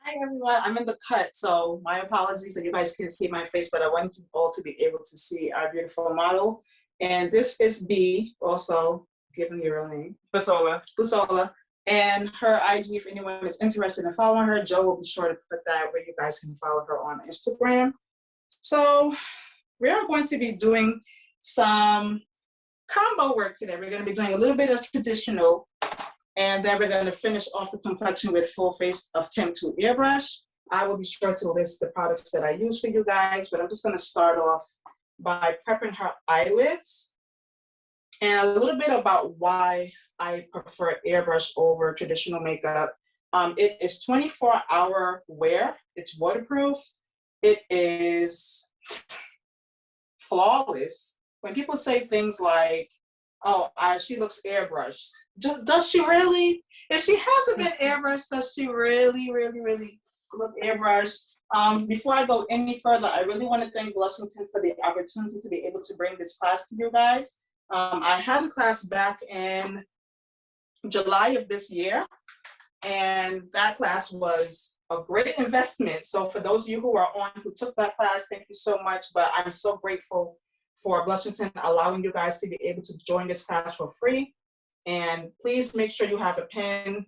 Hi everyone, I'm in the cut, so my apologies that you guys can't see my face, but I want you all to be able to see our beautiful model. And this is B, also given your real name. Busola. And her IG, if anyone is interested in following her, Joe will be sure to put that where you guys can follow her on Instagram. So we are going to be doing some combo work today. We're going to be doing a little bit of traditional, and then we're going to finish off the complexion with full face of Tint to Airbrush. I will be sure to list the products that I use for you guys, but I'm just going to start off by prepping her eyelids and a little bit about why I prefer airbrush over traditional makeup. It is 24-hour wear. It's waterproof. It is flawless. When people say things like, oh, she looks airbrushed. Does she really? If she hasn't been airbrushed, does she really, really, really look airbrushed? Before I go any further, I really want to thank Blushington for the opportunity to be able to bring this class to you guys. I had the class back in July of this year, and that class was a great investment. So for those of you who are on, who took that class, thank you so much. But I'm so grateful for Blushington allowing you guys to be able to join this class for free. And please make sure you have a pen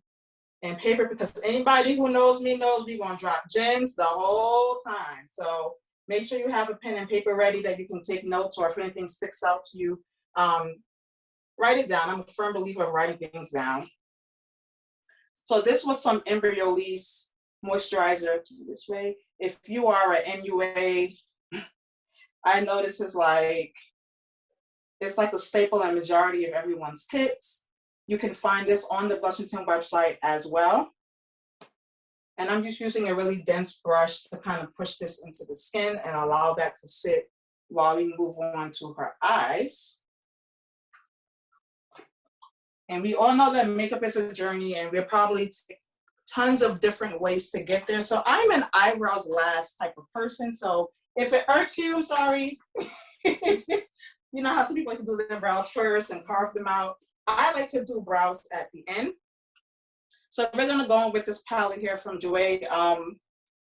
and paper, because anybody who knows me knows we're gonna drop gems the whole time. So make sure you have a pen and paper ready that you can take notes, or if anything sticks out to you, write it down. I'm a firm believer of writing things down. So this was some Embryolisse moisturizer this way. If you are an NUA, I know this is like, it's like a staple in majority of everyone's kits. You can find this on the Blushington website as well. And I'm just using a really dense brush to kind of push this into the skin and allow that to sit while we move on to her eyes. And we all know that makeup is a journey, and we'll probably take tons of different ways to get there. So I'm an eyebrows last type of person. So if it irks you, I'm sorry. You know how some people can do their brows first and carve them out. I like to do brows at the end. So we're gonna go in with this palette here from Jouer.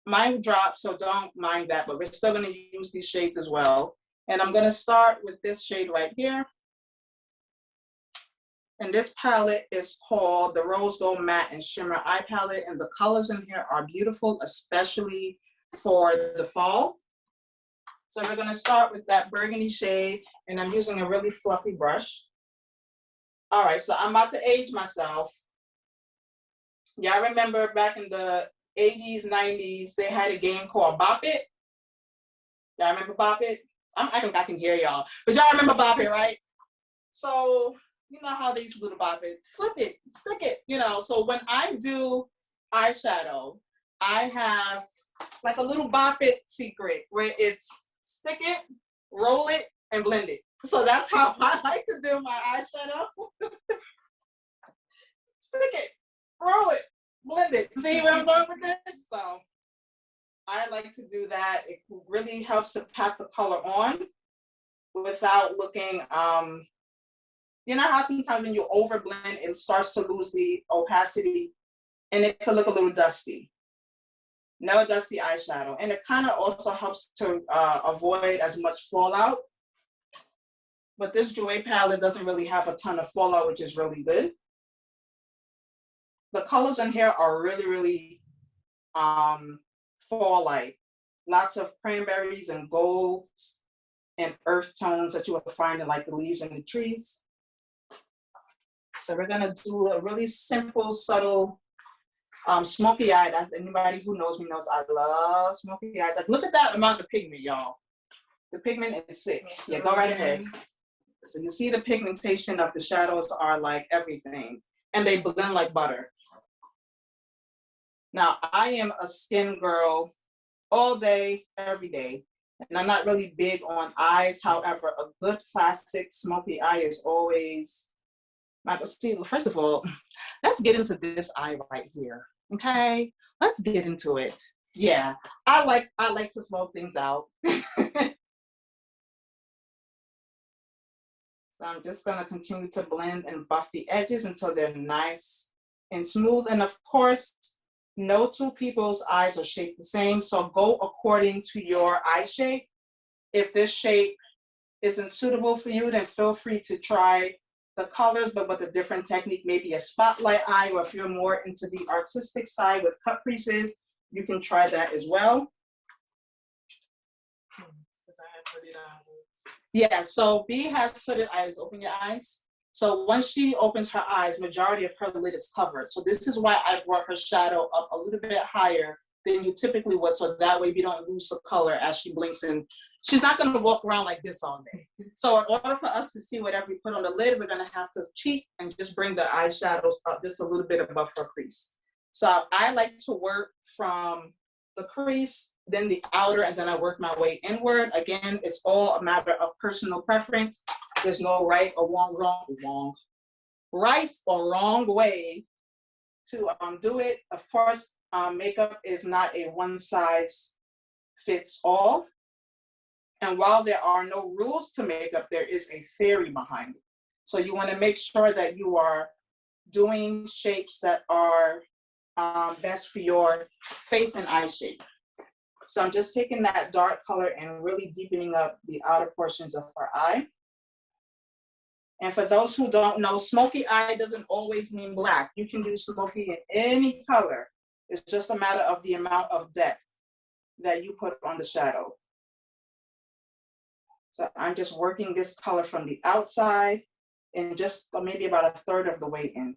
Mine dropped, so don't mind that, but we're still gonna use these shades as well. And I'm gonna start with this shade right here. And this palette is called the Rose Gold Matte and Shimmer Eye Palette. And the colors in here are beautiful, especially for the fall. So we're gonna start with that burgundy shade, and I'm using a really fluffy brush. All right, so I'm about to age myself. Y'all remember back in the 80s, 90s, they had a game called Bop It? Y'all remember Bop It? I can hear y'all, but y'all remember Bop It, right? So, you know how they used to do the Bop It, flip it, stick it, you know. So when I do eyeshadow, I have like a little Bop It secret where it's stick it, roll it, and blend it. So that's how I like to do my eyeshadow. Stick it, roll it, blend it. See where I'm going with this? So I like to do that. It really helps to pack the color on without looking, you know how sometimes when you overblend, it starts to lose the opacity and it can look a little dusty. No dusty eyeshadow. And it kind of also helps to avoid as much fallout. But this Jouer palette doesn't really have a ton of fallout, which is really good. The colors in here are really, really fall-like. Lots of cranberries and golds and earth tones that you will find in like the leaves and the trees. So we're gonna do a really simple, subtle smoky eye. That's, anybody who knows me knows I love smoky eyes. Like, look at that amount of pigment, y'all. The pigment is sick. Yeah, go right ahead. So you see the pigmentation of the shadows are like everything, and they blend like butter. Now, I am a skin girl all day, every day, and I'm not really big on eyes. However, a good classic smoky eye is always, see, first of all, let's get into this eye right here, okay? Let's get into it. Yeah, I like to smoke things out. So I'm just gonna continue to blend and buff the edges until they're nice and smooth. And of course, No two people's eyes are shaped the same, so go according to your eye shape. If this shape isn't suitable for you, then feel free to try the colors, but with a different technique, maybe a spotlight eye, or if you're more into the artistic side with cut creases, you can try that as well. Yeah, so B has hooded eyes. Open your eyes. So once she opens her eyes, majority of her lid is covered. So this is why I brought her shadow up a little bit higher than you typically would, so that way we don't lose the color as she blinks in. She's not gonna walk around like this all day. So in order for us to see whatever we put on the lid, we're gonna have to cheat and just bring the eyeshadows up just a little bit above her crease. So I like to work from the crease, then the outer, and then I work my way inward. Again, it's all a matter of personal preference. There's no right or wrong way to do it. Of course, makeup is not a one size fits all. And while there are no rules to makeup, there is a theory behind it. So you want to make sure that you are doing shapes that are best for your face and eye shape. So I'm just taking that dark color and really deepening up the outer portions of her eye. And for those who don't know, smoky eye doesn't always mean black. You can do smoky in any color. It's just a matter of the amount of depth that you put on the shadow. So I'm just working this color from the outside and just maybe about a third of the way in.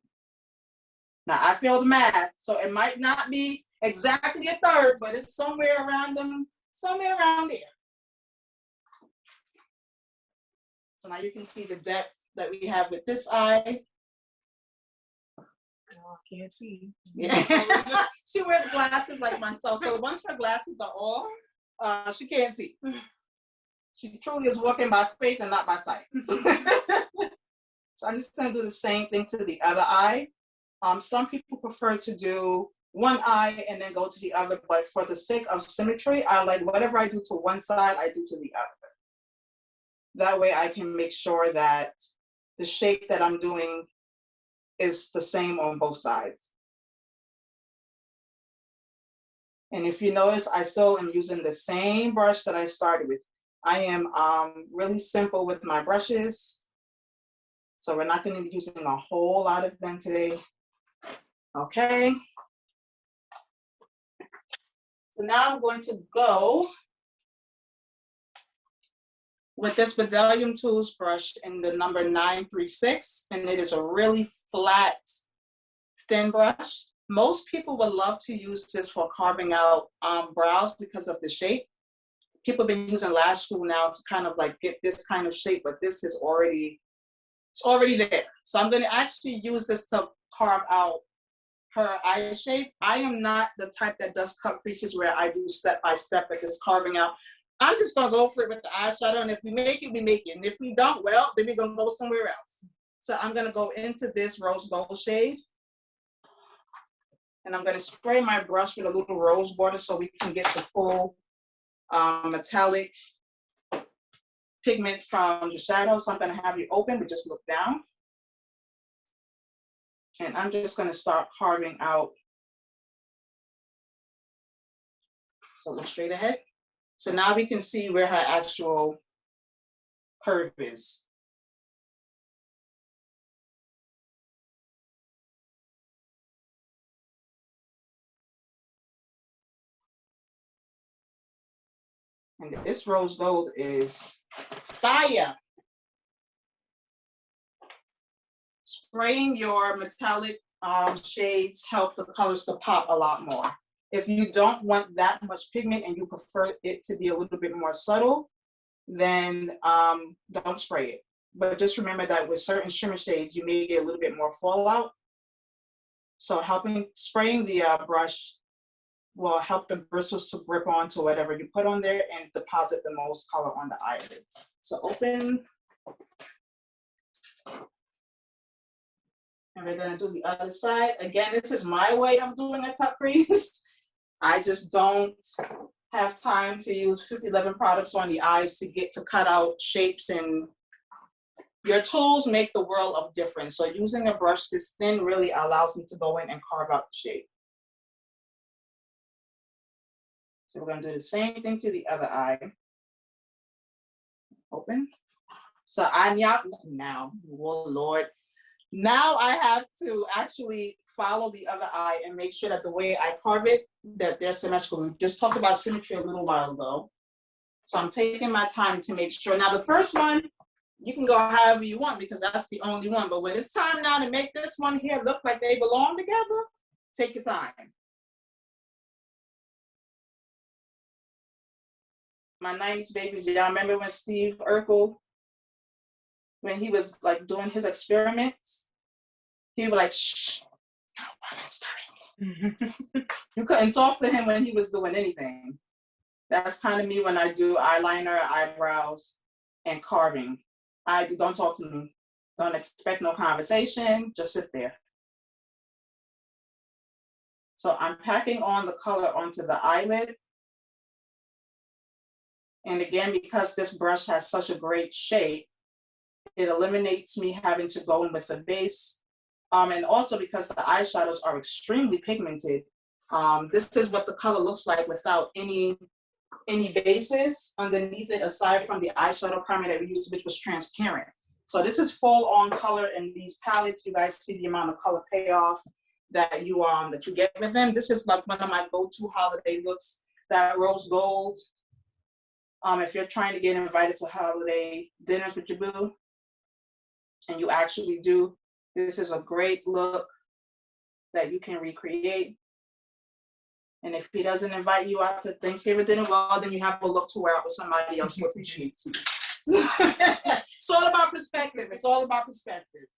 Now I failed math, so it might not be exactly a third, but it's somewhere around there. So now you can see the depth that we have with this eye. Oh, I can't see. Yeah. She wears glasses like myself, so once her glasses are off, she can't see. She truly is walking by faith and not by sight. So I'm just going to do the same thing to the other eye. Some people prefer to do one eye and then go to the other, but for the sake of symmetry, I like whatever I do to one side, I do to the other. That way I can make sure that the shape that I'm doing is the same on both sides. And if you notice, I still am using the same brush that I started with. I am really simple with my brushes. So we're not going to be using a whole lot of them today. Okay. So now I'm going to go with this Bdellium Tools brush in the number 936, and it is a really flat, thin brush. Most people would love to use this for carving out brows because of the shape. People have been using lash glue now to kind of like get this kind of shape, but this is already, it's already there. So I'm going to actually use this to carve out her eye shape. I am not the type that does cut creases where I do step by step, like this carving out. I'm just gonna go for it with the eyeshadow, and if we make it, we make it. And if we don't, well, then we're gonna go somewhere else. So I'm gonna go into this rose gold shade, and I'm gonna spray my brush with a little rose border so we can get the full metallic pigment from the shadow. So I'm gonna have you open, but just look down. And I'm just gonna start carving out. So look straight ahead. So now we can see where her actual curve is. And this rose gold is fire. Spraying your metallic shades help the colors to pop a lot more. If you don't want that much pigment and you prefer it to be a little bit more subtle, then don't spray it. But just remember that with certain shimmer shades, you may get a little bit more fallout. So spraying the brush will help the bristles to grip onto whatever you put on there and deposit the most color on the eyelid. So open. And we're gonna do the other side. Again, this is my way of doing a cut crease. I just don't have time to use 5011 products on the eyes to cut out shapes, and your tools make the world of difference. So using a brush this thin really allows me to go in and carve out the shape. So we're gonna do the same thing to the other eye. Open. So now, oh Lord. Now I have to actually follow the other eye and make sure that the way I carve it, that they're symmetrical. We just talked about symmetry a little while ago. So I'm taking my time to make sure. Now the first one, you can go however you want because that's the only one. But when it's time now to make this one here look like they belong together, take your time. My 90s babies, y'all remember when Steve Urkel, when he was like doing his experiments, he was like, shh, no, I'm not starting. You couldn't talk to him when he was doing anything. That's kind of me when I do eyeliner, eyebrows, and carving. Don't talk to me. Don't expect no conversation, just sit there. So I'm packing on the color onto the eyelid. And again, because this brush has such a great shape, it eliminates me having to go in with the base. And also because the eyeshadows are extremely pigmented, this is what the color looks like without any bases underneath it, aside from the eyeshadow primer that we used, which was transparent. So this is full on color in these palettes. You guys see the amount of color payoff that you get with them. This is like one of my go-to holiday looks, that rose gold. If you're trying to get invited to holiday dinners with your boo, and you actually do, this is a great look that you can recreate. And if he doesn't invite you out to Thanksgiving dinner, well, then you have a look to wear out with somebody else who appreciates you. It's all about perspective. It's all about perspective.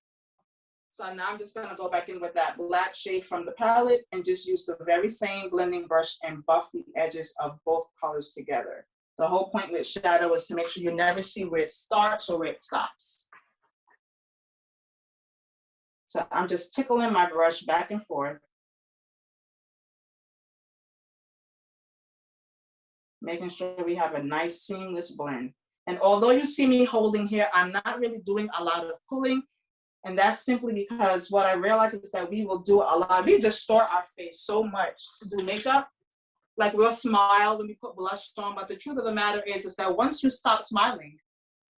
So now I'm just gonna go back in with that black shade from the palette and just use the very same blending brush and buff the edges of both colors together. The whole point with shadow is to make sure you never see where it starts or where it stops. So I'm just tickling my brush back and forth, making sure we have a nice seamless blend. And although you see me holding here, I'm not really doing a lot of pulling. And that's simply because what I realize is that we distort our face so much to do makeup. Like we'll smile when we put blush on, but the truth of the matter is that once you stop smiling,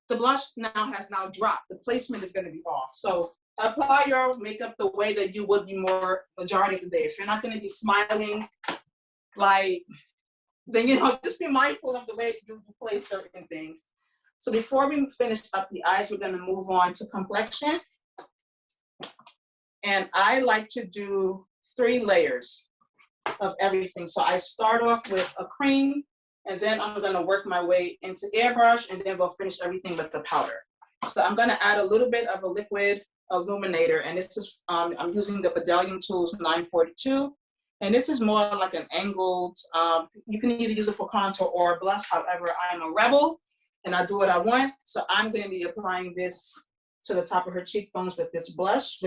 the blush has dropped. The placement is gonna be off. So apply your makeup the way that you would be more majority of the day. If you're not gonna be smiling, then just be mindful of the way you place certain things. So before we finish up the eyes, we're gonna move on to complexion. And I like to do 3 layers of everything. So I start off with a cream, and then I'm gonna work my way into airbrush, and then we'll finish everything with the powder. So I'm gonna add a little bit of a liquid illuminator, and this is, I'm using the Bedazzling Tools 942. And this is more like an angled, you can either use it for contour or blush. However, I'm a rebel and I do what I want. So I'm gonna be applying this to the top of her cheekbones with this brush.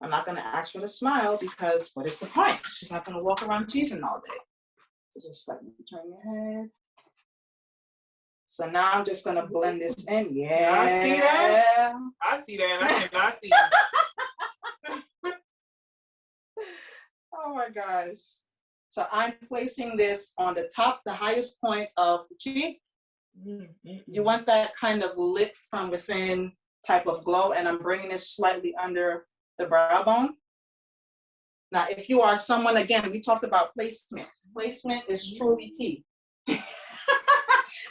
I'm not gonna ask her to smile because what is the point? She's not gonna walk around teasing all day. So just let me turn your head. So now I'm just gonna blend this in. Yeah. I see that. I see that. I cannot see that. Oh my gosh. So I'm placing this on the top, the highest point of the cheek. You want that kind of lit from within type of glow, and I'm bringing this slightly under the brow bone. Now, if you are someone, again, we talked about placement. Placement is truly key.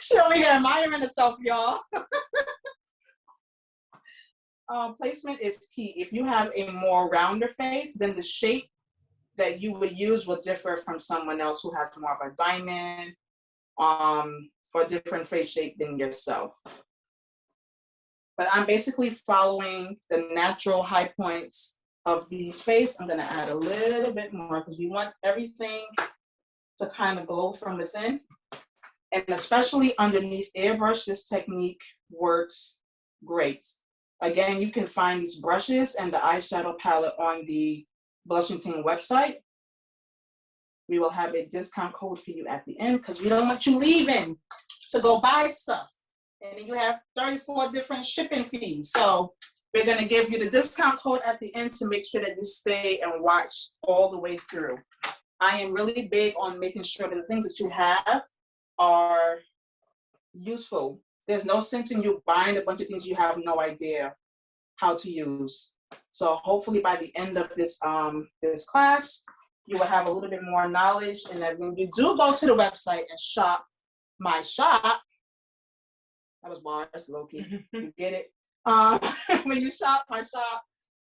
She over here admiring herself, y'all. Placement is key. If you have a more rounder face, then the shape that you would use will differ from someone else who has more of a diamond or different face shape than yourself. But I'm basically following the natural high points of B's face. I'm gonna add a little bit more because we want everything to kind of glow from within. And especially underneath airbrush, this technique works great. Again, you can find these brushes and the eyeshadow palette on the Blushington website. We will have a discount code for you at the end because we don't want you leaving to go buy stuff. And then you have 34 different shipping fees. So we're gonna give you the discount code at the end to make sure that you stay and watch all the way through. I am really big on making sure that the things that you have are useful. There's no sense in you buying a bunch of things you have no idea how to use. So hopefully by the end of this this class, you will have a little bit more knowledge, and that when you do go to the website and shop my shop, that was bars, low-key, you get it? When you shop my shop,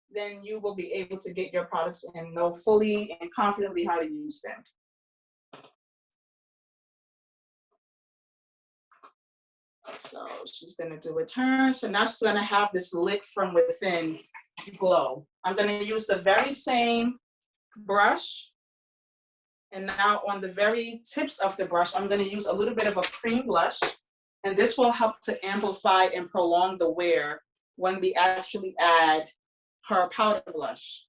then you will be able to get your products and know fully and confidently how to use them. So she's gonna do a turn. So now she's gonna have this lit from within glow. I'm gonna use the very same brush. And now on the very tips of the brush, I'm gonna use a little bit of a cream blush. And this will help to amplify and prolong the wear when we actually add her powder blush.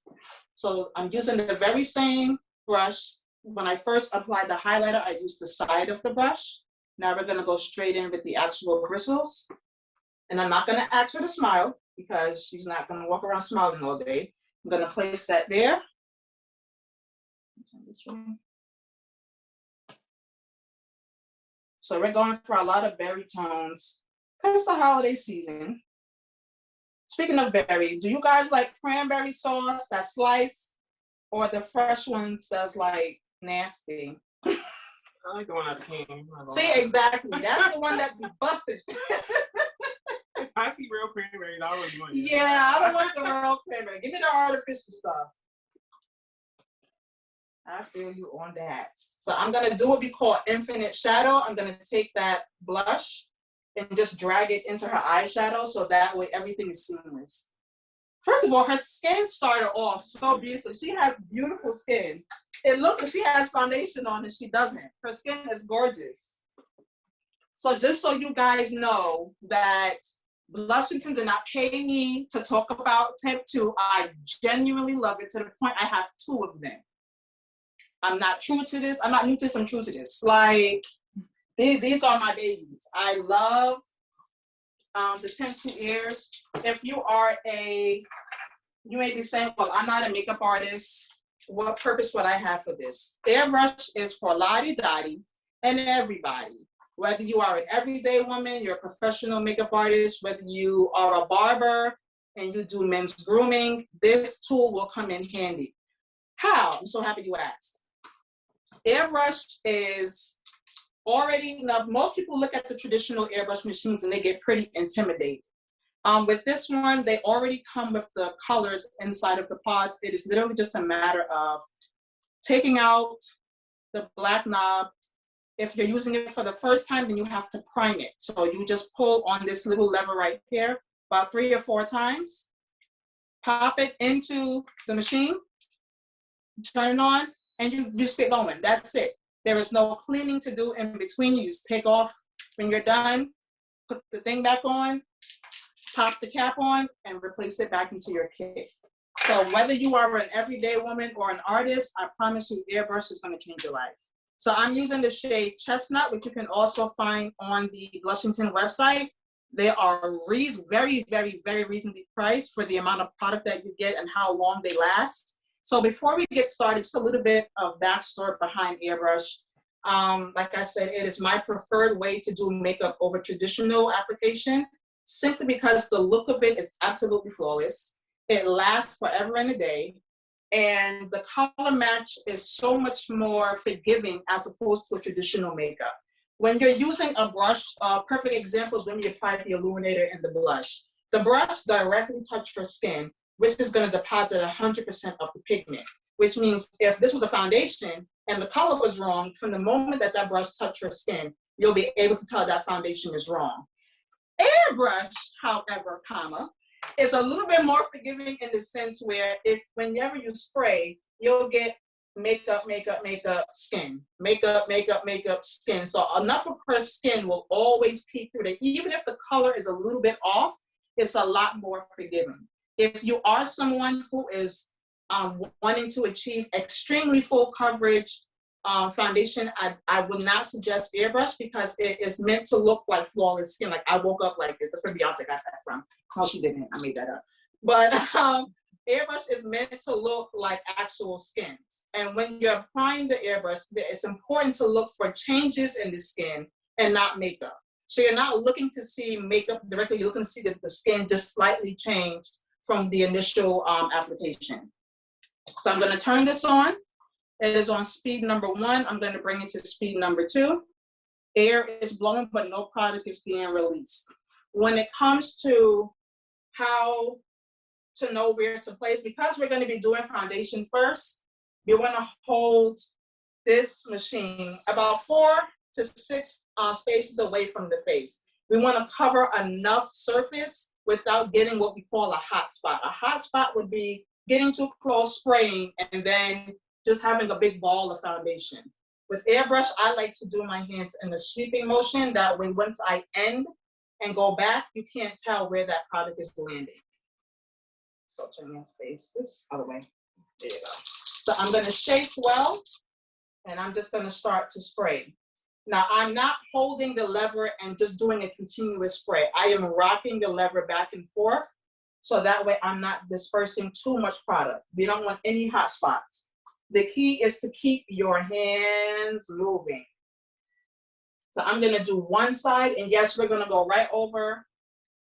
So I'm using the very same brush. When I first applied the highlighter, I used the side of the brush. Now we're gonna go straight in with the actual bristles. And I'm not gonna ask her to smile because she's not gonna walk around smiling all day. I'm gonna place that there. This way. So we're going for a lot of berry tones because it's the holiday season. Speaking of berry, do you guys like cranberry sauce that's sliced or the fresh ones that's like nasty? I like the one out of the can. See, exactly. That's the one that be busted. If I see real cranberries, I always want it. Yeah, I don't want the real cranberry. Give me the artificial stuff. I feel you on that. So I'm gonna do what we call infinite shadow. I'm gonna take that blush and just drag it into her eyeshadow so that way everything is seamless. First of all, her skin started off so beautifully. She has beautiful skin. It looks like she has foundation on and she doesn't. Her skin is gorgeous. So just so you guys know that Blushington did not pay me to talk about Temp 2. I genuinely love it to the point I have 2 of them. I'm not true to this. I'm not new to this, I'm true to this. Like, these are my babies. I love the Temp 2 ears. If you are you may be saying, well, I'm not a makeup artist. What purpose would I have for this? Airbrush is for lottie-dottie and everybody. Whether you are an everyday woman, you're a professional makeup artist, whether you are a barber and you do men's grooming, this tool will come in handy. How? I'm so happy you asked. Airbrush is already, now most people look at the traditional airbrush machines and they get pretty intimidated. With this one, they already come with the colors inside of the pods. It is literally just a matter of taking out the black knob. If you're using it for the first time, then you have to prime it. So you just pull on this little lever right here about 3 or 4 times, pop it into the machine, turn it on, and you just get going. That's it. There is no cleaning to do in between. You just take off when you're done, put the thing back on, pop the cap on, and replace it back into your kit. So whether you are an everyday woman or an artist, I promise you Airbrush is going to change your life. So I'm using the shade Chestnut, which you can also find on the Blushington website. They are very, very, very reasonably priced for the amount of product that you get and how long they last. So before we get started, just a little bit of backstory behind Airbrush. Like I said, it is my preferred way to do makeup over traditional application, simply because the look of it is absolutely flawless. It lasts forever and a day. And the color match is so much more forgiving as opposed to a traditional makeup. When you're using a brush, perfect example is when you apply the illuminator and the blush. The brush directly touches your skin, which is going to deposit 100% of the pigment, which means if this was a foundation and the color was wrong, from the moment that that brush touched your skin, you'll be able to tell that foundation is wrong. Airbrush, however, is a little bit more forgiving in the sense where whenever you spray, you'll get makeup, skin, makeup, skin. So enough of her skin will always peek through that. Even if the color is a little bit off, it's a lot more forgiving. If you are someone who is wanting to achieve extremely full coverage foundation, I would not suggest Airbrush because it is meant to look like flawless skin. Like I woke up like this. That's where Beyonce got that from. No, she didn't. I made that up. But airbrush is meant to look like actual skin. And when you're applying the airbrush, it's important to look for changes in the skin and not makeup. So you're not looking to see makeup directly, you're looking to see that the skin just slightly changed from the initial application. So I'm gonna turn this on. It is on speed number 1. I'm gonna bring it to speed number 2. Air is blowing, but no product is being released. When it comes to how to know where to place, because we're gonna be doing foundation first, you wanna hold this machine about 4 to 6 spaces away from the face. We want to cover enough surface without getting what we call a hot spot. A hot spot would be getting too close, spraying, and then just having a big ball of foundation. With airbrush, I like to do my hands in a sweeping motion. That way, once I end and go back, you can't tell where that product is landing. So turn your face this other way. There you go. So I'm going to shake well, and I'm just going to start to spray. Now, I'm not holding the lever and just doing a continuous spray. I am rocking the lever back and forth, so that way I'm not dispersing too much product. We don't want any hot spots. The key is to keep your hands moving. So I'm gonna do one side, and yes, we're gonna go right over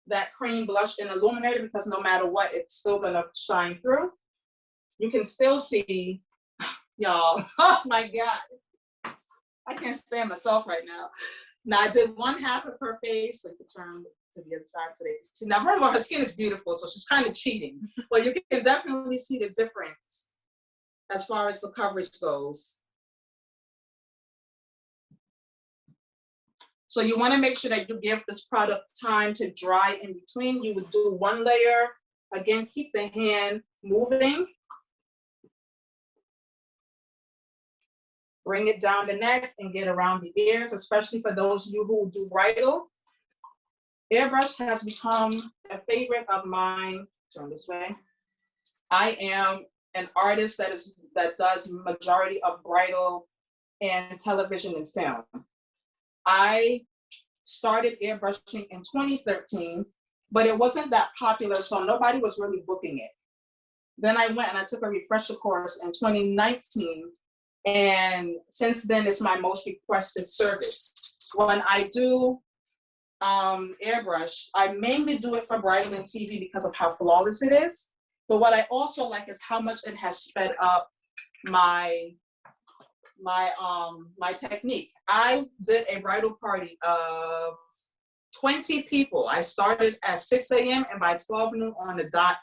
that cream blush and illuminator because no matter what, it's still gonna shine through. You can still see, y'all, oh my God. I can't stand myself right now. Now I did one half of her face, so you can turn to the other side so they can see. Now her skin is beautiful, so she's kind of cheating, but you can definitely see the difference as far as the coverage goes. So you want to make sure that you give this product time to dry in between. You would do one layer. Again, keep the hand moving. Bring it down the neck and get around the ears, especially for those of you who do bridal. Airbrush has become a favorite of mine. Turn this way. I am an artist that does majority of bridal and television and film. I started airbrushing in 2013, but it wasn't that popular, so nobody was really booking it. Then I went and I took a refresher course in 2019. And since then, it's my most requested service. When I do airbrush, I mainly do it for bridal and TV because of how flawless it is. But what I also like is how much it has sped up my technique. I did a bridal party of 20 people. I started at 6 a.m. and by 12 noon on the dot,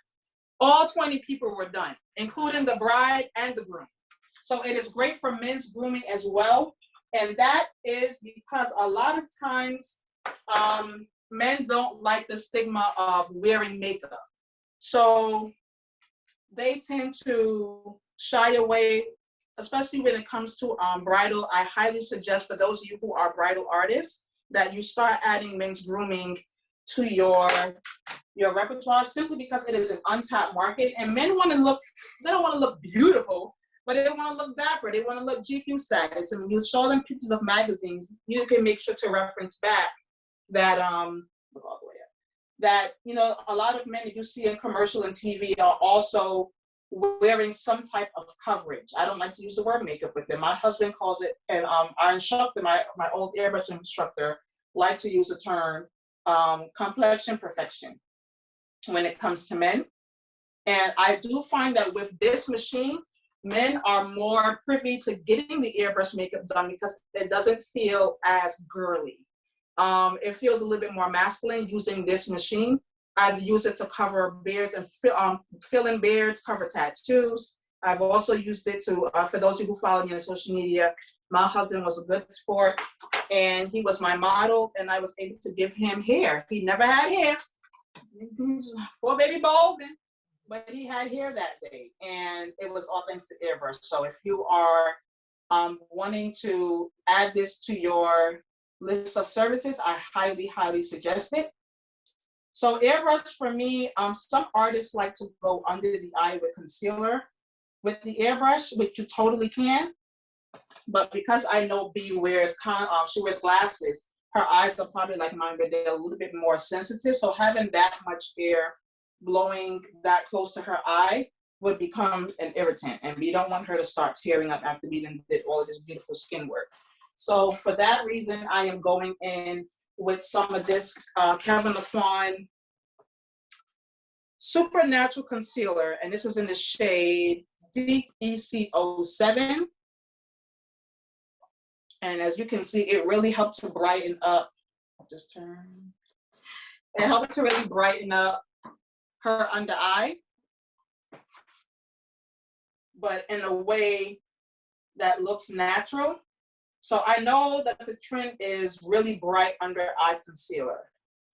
all 20 people were done, including the bride and the groom. So it is great for men's grooming as well. And that is because a lot of times men don't like the stigma of wearing makeup. So they tend to shy away, especially when it comes to bridal. I highly suggest for those of you who are bridal artists that you start adding men's grooming to your repertoire, simply because it is an untapped market. And men want to look, they don't want to look beautiful, but they want to look dapper. They want to look GQ status. And when you show them pictures of magazines, you can make sure to reference back that, look all the way up, that, you know, a lot of men that you see in commercial and TV are also wearing some type of coverage. I don't like to use the word makeup with them. My husband calls it, and our instructor, my old airbrush instructor, liked to use the term complexion perfection when it comes to men. And I do find that with this machine, men are more privy to getting the airbrush makeup done because it doesn't feel as girly. It feels a little bit more masculine using this machine. I've used it to cover beards and fill in beards, cover tattoos. I've also used it to, for those of you who follow me on social media, my husband was a good sport and he was my model and I was able to give him hair. He never had hair. He's poor baby Bolden. But he had hair that day, and it was all thanks to airbrush. So if you are wanting to add this to your list of services, I highly, highly suggest it. So airbrush for me, some artists like to go under the eye with concealer with the airbrush, which you totally can. But because I know B wears, she wears glasses, her eyes are probably like mine, but they're a little bit more sensitive. So having that much hair blowing that close to her eye would become an irritant, and we don't want her to start tearing up after we did all of this beautiful skin work. So for that reason, I am going in with some of this Kevin Laquan Supernatural Concealer, and this is in the shade Deep EC07. And as you can see, it really helped to brighten up. I'll just turn. It helped to really brighten up her under eye, but in a way that looks natural. So I know that the trend is really bright under eye concealer.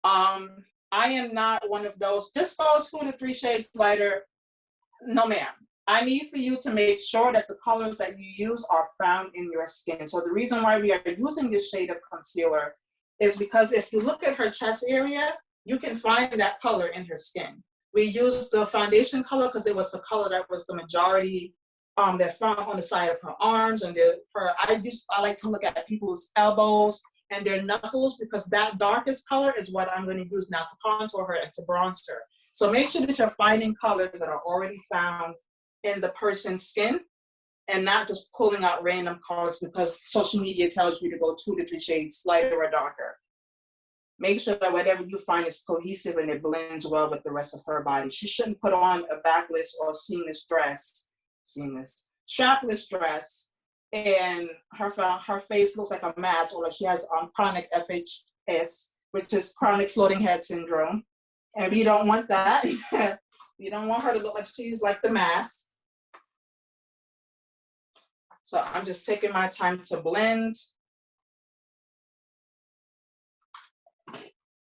I am not one of those, just go 2 to 3 shades lighter. No, ma'am. I need for you to make sure that the colors that you use are found in your skin. So the reason why we are using this shade of concealer is because if you look at her chest area, you can find that color in her skin. We used the foundation color because it was the color that was the majority that found on the side of her arms and I like to look at people's elbows and their knuckles, because that darkest color is what I'm going to use now to contour her and to bronze her. So make sure that you're finding colors that are already found in the person's skin and not just pulling out random colors because social media tells you to go 2 to 3 shades lighter or darker. Make sure that whatever you find is cohesive and it blends well with the rest of her body. She shouldn't put on a backless or strapless dress, and her face looks like a mask, or like she has chronic FHS, which is chronic floating head syndrome. And we don't want that. We don't want her to look like she's like the mask. So I'm just taking my time to blend.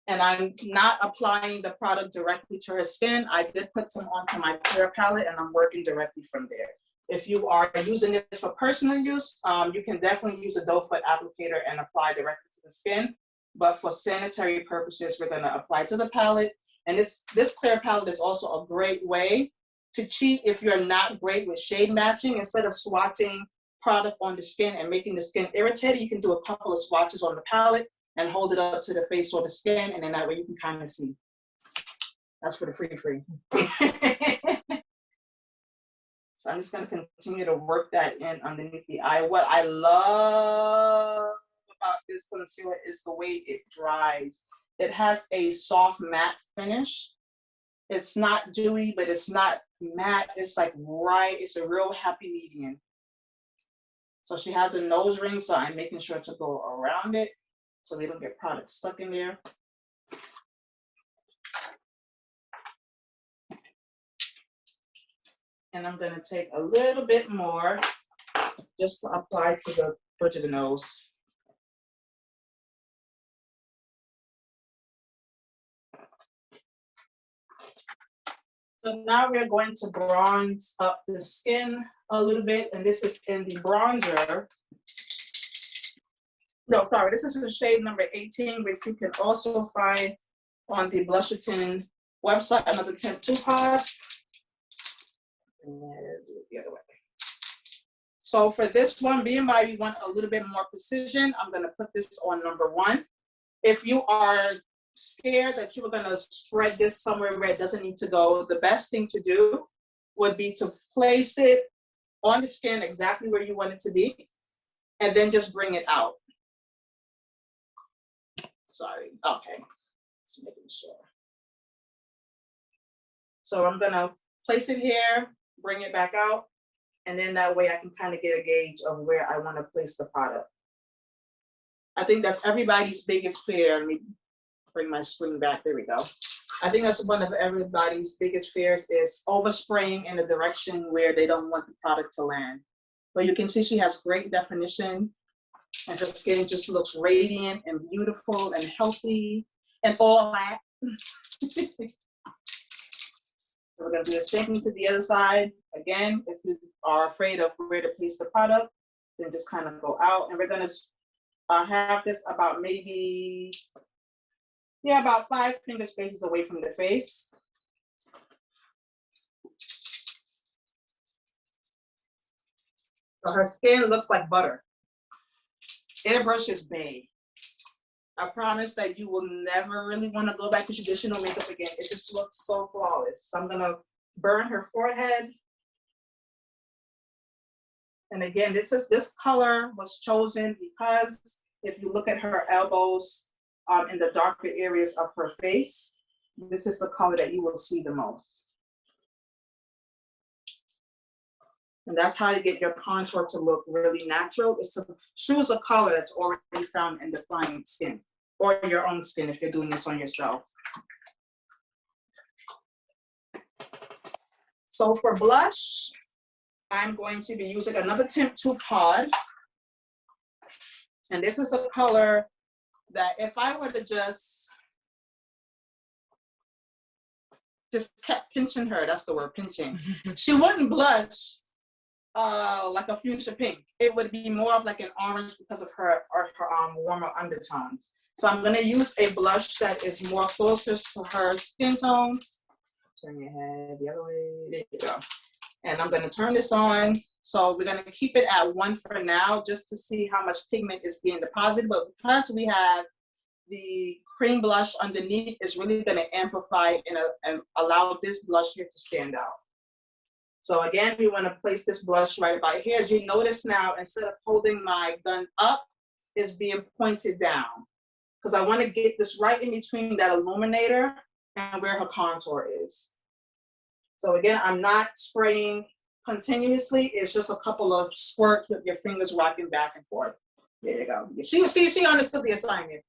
And I'm not applying the product directly to her skin. I did put some onto my clear palette and I'm working directly from there. If you are using this for personal use, you can definitely use a doe foot applicator and apply directly to the skin. But for sanitary purposes, we're gonna apply to the palette. And this clear palette is also a great way to cheat if you're not great with shade matching. Instead of swatching product on the skin and making the skin irritated, you can do a couple of swatches on the palette and hold it up to the face or the skin, and then that way you can kind of see. That's for the free. So I'm just gonna continue to work that in underneath the eye. What I love about this concealer is the way it dries. It has a soft matte finish. It's not dewy, but it's not matte. It's like it's a real happy medium. So she has a nose ring, so I'm making sure to go around it so we don't get product stuck in there. And I'm gonna take a little bit more just to apply to the bridge of the nose. So now we're going to bronze up the skin a little bit, and this is in the bronzer. No, sorry, this is the shade number 18, which you can also find on the Blushington website, another tint 2 pod. And do it the other way. So for this one, being by we want a little bit more precision, I'm gonna put this on number 1. If you are scared that you are gonna spread this somewhere where it doesn't need to go, the best thing to do would be to place it on the skin exactly where you want it to be, and then just bring it out. Sorry, okay, just making sure. So I'm gonna place it here, bring it back out, and then that way I can kind of get a gauge of where I want to place the product. I think that's everybody's biggest fear. Let me bring my screen back, there we go. I think that's one of everybody's biggest fears is overspraying in a direction where they don't want the product to land. But you can see she has great definition and her skin just looks radiant and beautiful and healthy and all that. We're going to do the same thing to the other side. Again, if you are afraid of where to place the product, then just kind of go out. And we're going to have this about maybe, about 5 finger spaces away from the face. So her skin looks like butter. Airbrush is bae. I promise that you will never really want to go back to traditional makeup again. It just looks so flawless. So I'm gonna burn her forehead. And again, this color was chosen because if you look at her elbows in the darker areas of her face, this is the color that you will see the most. And that's how you get your contour to look really natural, is to choose a color that's already found in the client's skin, or your own skin if you're doing this on yourself. So for blush, I'm going to be using another Tint 2 pod. And this is a color that if I were to just kept pinching her, that's the word, pinching, she wouldn't blush like a fuchsia pink. It would be more of like an orange because of her warmer undertones. So I'm going to use a blush that is more closer to her skin tone. Turn your head the other way. There you go. And I'm going to turn this on. So we're going to keep it at 1 for now, just to see how much pigment is being deposited. But because we have the cream blush underneath, it's really going to amplify and allow this blush here to stand out. So again, we want to place this blush right about here. As you notice now, instead of holding my gun up, it's being pointed down. Because I want to get this right in between that illuminator and where her contour is. So again, I'm not spraying continuously. It's just a couple of squirts with your fingers rocking back and forth. There you go. She understood the assignment.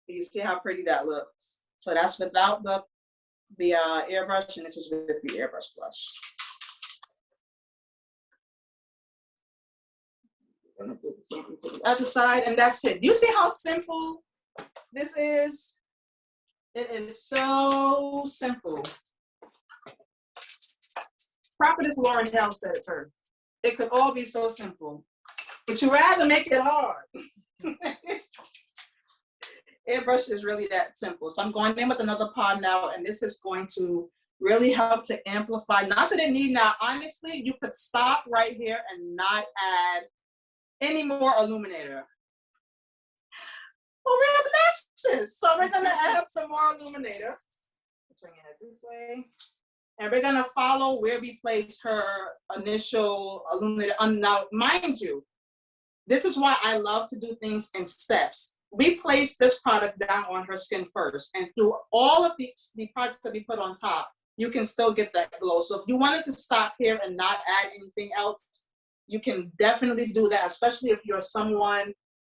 You see how pretty that looks. So that's without the airbrush, and this is with the airbrush blush. I'm gonna do something to the other side, and that's it. You see how simple this is? It is so simple. Prophetess Lauren Hill said it first. It could all be so simple, but you rather make it hard. Airbrush is really that simple. So I'm going in with another pod now, and this is going to really help to amplify. Not that it need now, honestly, you could stop right here and not add any more illuminator. Well, we're obnoxious. So we're gonna add some more illuminator. Bring it this way. And we're gonna follow where we place her initial illuminator. Now, mind you, this is why I love to do things in steps. We place this product down on her skin first, and through all of the products that we put on top, you can still get that glow. So if you wanted to stop here and not add anything else, you can definitely do that, especially if you're someone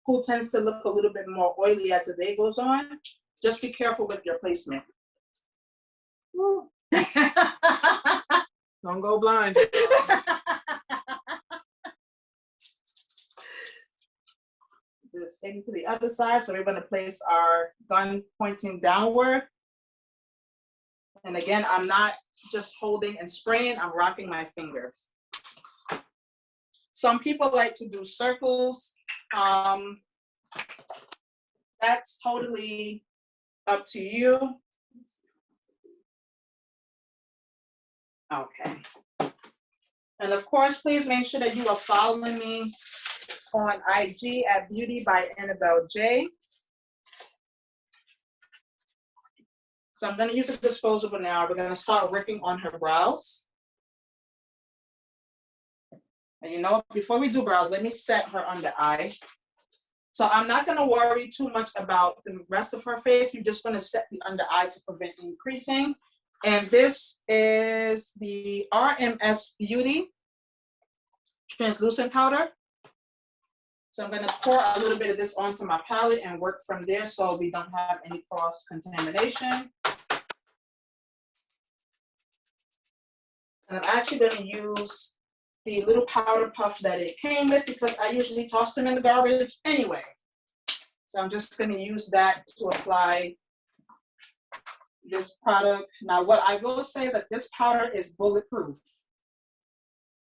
who tends to look a little bit more oily as the day goes on. Just be careful with your placement. Don't go blind. Just heading to the other side. So we're going to place our gun pointing downward. And again, I'm not just holding and spraying, I'm rocking my finger. Some people like to do circles. That's totally up to you. Okay. And of course, please make sure that you are following me on IG at Beauty by Annabelle J. So I'm going to use a disposable now. We're going to start working on her brows. And you know, before we do brows, let me set her under eye. So I'm not going to worry too much about the rest of her face. We're just going to set the under eye to prevent increasing. And this is the RMS Beauty translucent powder. So I'm going to pour a little bit of this onto my palette and work from there so we don't have any cross contamination. And I'm actually going to use the little powder puff that it came with because I usually toss them in the garbage anyway. So I'm just going to use that to apply this product. Now, what I will say is that this powder is bulletproof.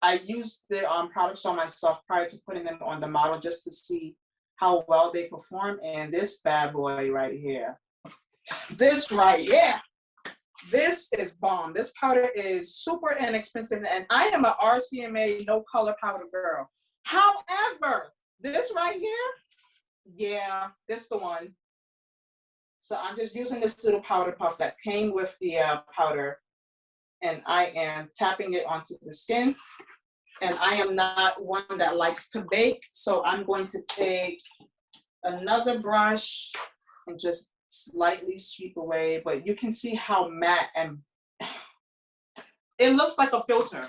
I used the products on myself prior to putting them on the model just to see how well they perform. And this bad boy right here, this right here, this is bomb. This powder is super inexpensive, and I am a RCMA no color powder girl. However, this right here, Yeah, this the one. So I'm just using this little powder puff that came with the powder, and I am tapping it onto the skin. And I am not one that likes to bake, so I'm going to take another brush and just slightly sweep away, but you can see how matte and it looks like a filter.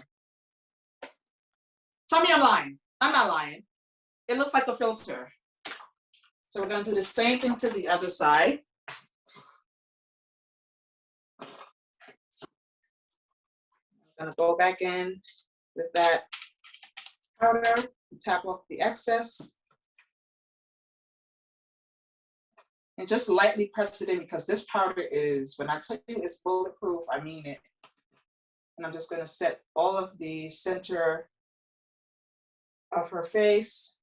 Tell me I'm lying. I'm not lying. It looks like a filter. So we're gonna do the same thing to the other side. I'm gonna go back in with that powder, tap off the excess. And just lightly press it in because this powder is, when I tell you it's bulletproof, I mean it. And I'm just gonna set all of the center of her face.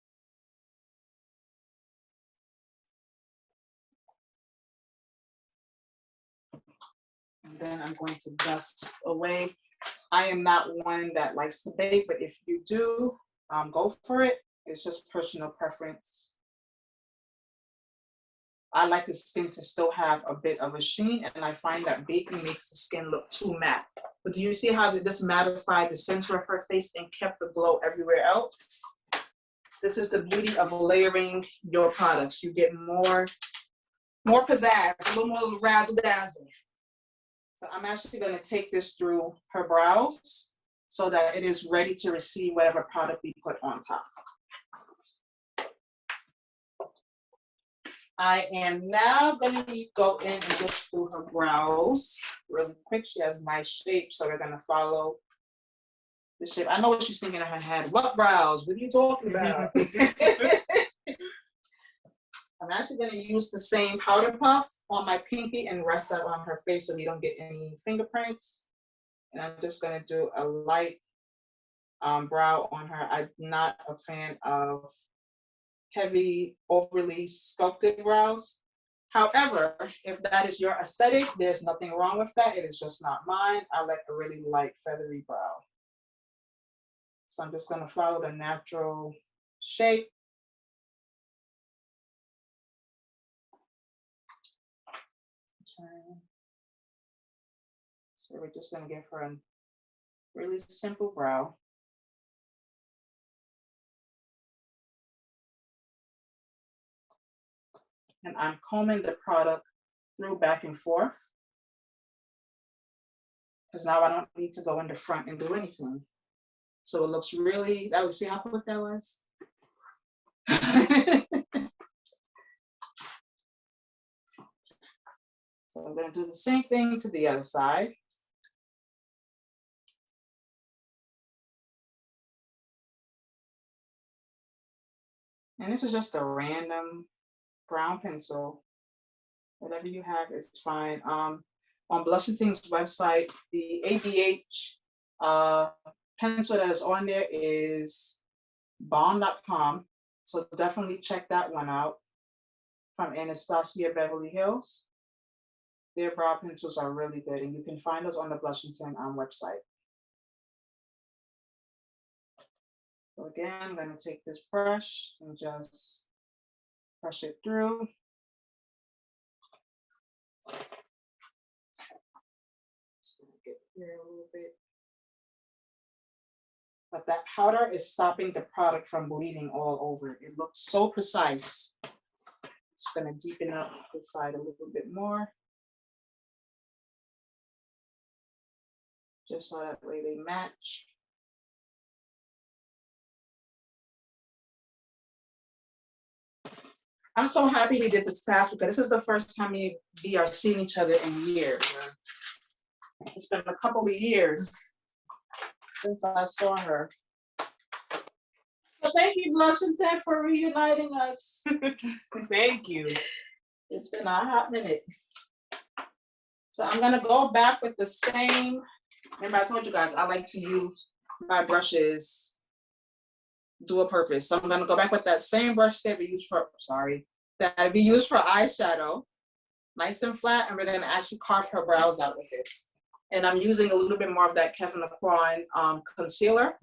And then I'm going to dust away. I am not one that likes to bake, but if you do, go for it. It's just personal preference. I like the skin to still have a bit of a sheen, and I find that baking makes the skin look too matte. But do you see how this mattified the center of her face and kept the glow everywhere else? This is the beauty of layering your products. You get more pizzazz, a little more razzle dazzle. So I'm actually going to take this through her brows so that it is ready to receive whatever product we put on top. I am now going to go in and just do her brows really quick. She has nice shape, so we're going to follow the shape. I know what she's thinking in her head. What brows? What are you talking about? I'm actually going to use the same powder puff on my pinky and rest that on her face so we don't get any fingerprints. And I'm just going to do a light brow on her. I'm not a fan of heavy, overly sculpted brows. However, if that is your aesthetic, there's nothing wrong with that. It is just not mine. I like a really light, feathery brow. So I'm just going to follow the natural shape. So we're just going to give her a really simple brow. And I'm combing the product through back and forth, because now I don't need to go in the front and do anything. So it looks really, that would see how quick that was? So I'm going to do the same thing to the other side. And this is just a random brown pencil. Whatever you have is fine. On Blushington's website, the ABH pencil that is on there is bomb.com. So definitely check that one out, from Anastasia Beverly Hills. Their brow pencils are really good, and you can find those on the Blushington website. So again, I'm going to take this brush and just brush it through. Just going to get here a little bit. But that powder is stopping the product from bleeding all over. It looks so precise. Just going to deepen up the side a little bit more. Just so that way they match. I'm so happy we did this class because this is the first time we are seeing each other in years. It's been a couple of years since I saw her. So thank you, Blushington, for reuniting us. Thank you. It's been a hot minute. So I'm gonna go back with the same. Remember, I told you guys I like to use my brushes dual purpose. So I'm gonna go back with that same brush that we used for, that we used for eyeshadow, nice and flat, and we're gonna actually carve her brows out with this. And I'm using a little bit more of that Kevin Aucoin concealer.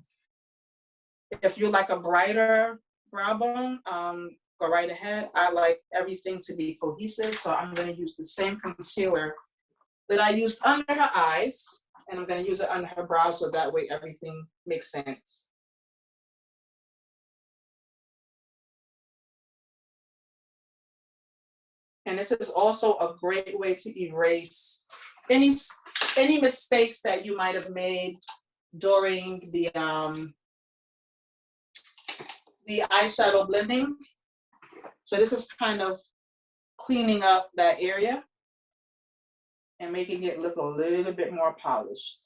If you like a brighter brow bone, go right ahead. I like everything to be cohesive, so I'm going to use the same concealer that I used under her eyes, and I'm going to use it under her brows so that way everything makes sense. And this is also a great way to erase any mistakes that you might have made during the eyeshadow blending. So this is kind of cleaning up that area and making it look a little bit more polished.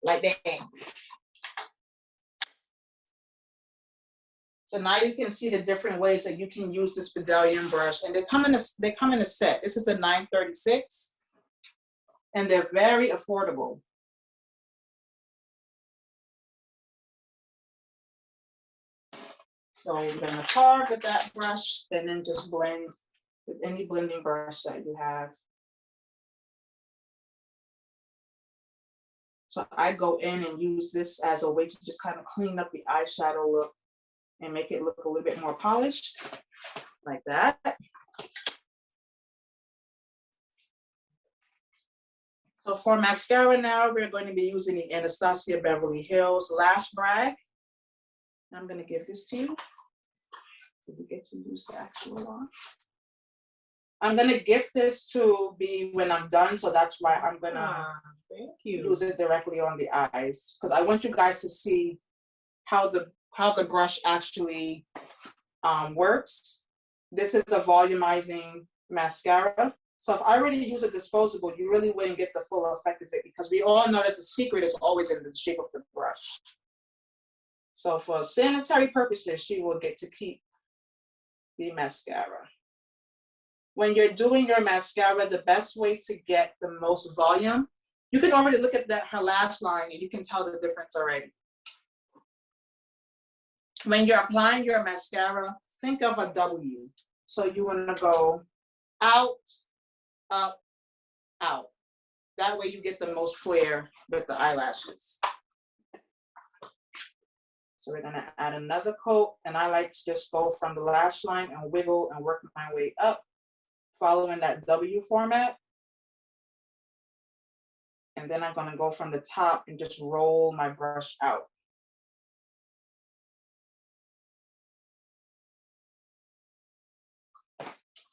Like that. So now you can see the different ways that you can use this Bedallion brush, and they come in a set. This is a 936, and they're very affordable. So we're gonna carve with that brush and then just blend with any blending brush that you have. So I go in and use this as a way to just kind of clean up the eyeshadow look and make it look a little bit more polished, like that. So for mascara now, we're going to be using the Anastasia Beverly Hills Lash Brag. I'm gonna give this to you. So we get to use the actual one. I'm gonna gift this to be when I'm done, so that's why I'm gonna use it directly on the eyes, because I want you guys to see how the brush actually works. This is a volumizing mascara. So if I already use a disposable, you really wouldn't get the full effect of it, because we all know that the secret is always in the shape of the brush. So for sanitary purposes, she will get to keep the mascara. When you're doing your mascara, the best way to get the most volume, you can already look at her lash line and you can tell the difference already. When you're applying your mascara, think of a W. So you want to go out, up, out. That way you get the most flare with the eyelashes. So we're gonna add another coat, and I like to just go from the lash line and wiggle and work my way up, following that W format. And then I'm gonna go from the top and just roll my brush out.